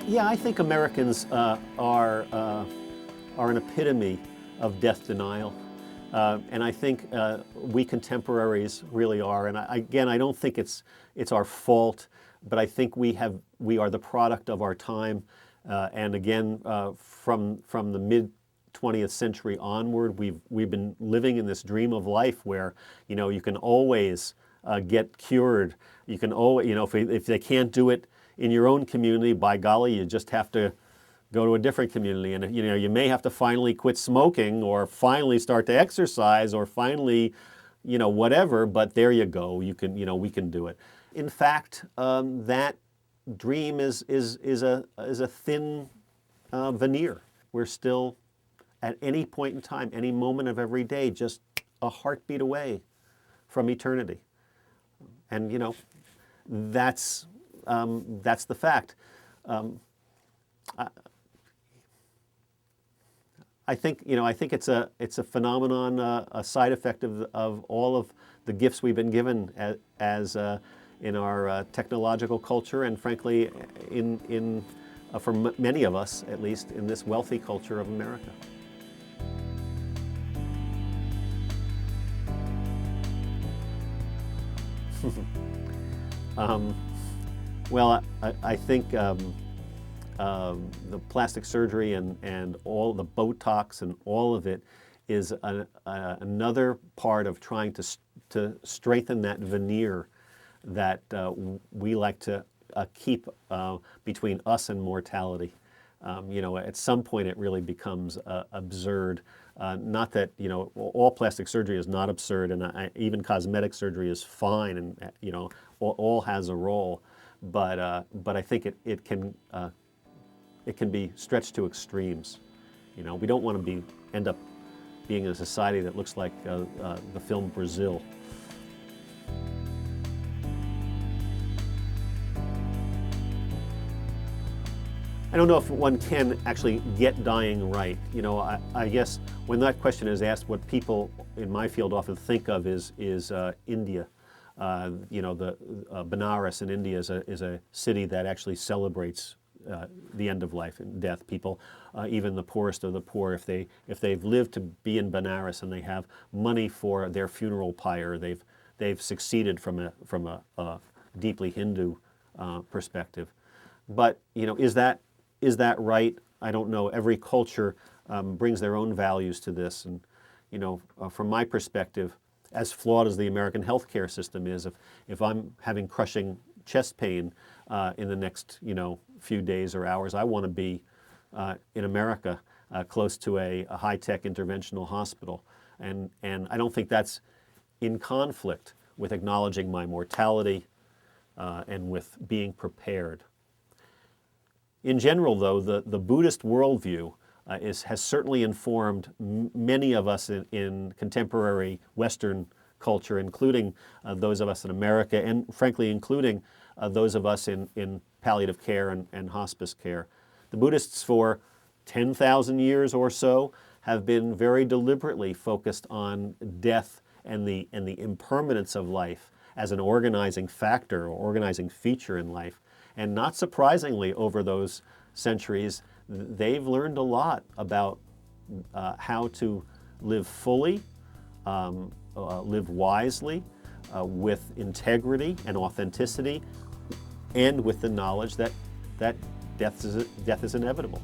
Yeah, I think Americans are an epitome of death denial. And I think we contemporaries really are. And again, I don't think it's our fault, but I think we are the product of our time. And again, from the mid 20th century onward, we've been living in this dream of life where you can always get cured. You can always, if they can't do it in your own community, by golly, you just have to go to a different community, and you may have to finally quit smoking, or finally start to exercise, or finally, whatever. But there you go. You can, we can do it. In fact, that dream is a thin veneer. We're still, at any point in time, any moment of every day, just a heartbeat away from eternity, and that's the fact. I think it's a phenomenon, a side effect of all of the gifts we've been given as in our technological culture, and frankly, for many of us, at least, in this wealthy culture of America. Well, I think the plastic surgery and all the Botox and all of it is another part of trying to strengthen that veneer that we like to keep between us and mortality. At some point it really becomes absurd. Not that all plastic surgery is not absurd, and even cosmetic surgery is fine, and all has a role. But I think it can be stretched to extremes. We don't want to end up being a society that looks like the film Brazil. I don't know if one can actually get dying right. I guess when that question is asked, what people in my field often think of is India. The Benares in India is a city that actually celebrates the end of life and death. People, even the poorest of the poor, if they've lived to be in Benares and they have money for their funeral pyre, they've succeeded from a deeply Hindu perspective. But is that right? I don't know. Every culture brings their own values to this, and from my perspective, as flawed as the American healthcare system is, if I'm having crushing chest pain in the next few days or hours, I want to be in America, close to a high-tech interventional hospital, and I don't think that's in conflict with acknowledging my mortality and with being prepared. In general, though, the Buddhist worldview has certainly informed many of us in contemporary Western culture, including those of us in America, and frankly, including those of us in palliative care and hospice care. The Buddhists, for 10,000 years or so, have been very deliberately focused on death and the impermanence of life as an organizing factor or organizing feature in life. And not surprisingly, over those centuries, they've learned a lot about how to live fully, live wisely, with integrity and authenticity, and with the knowledge that death is inevitable.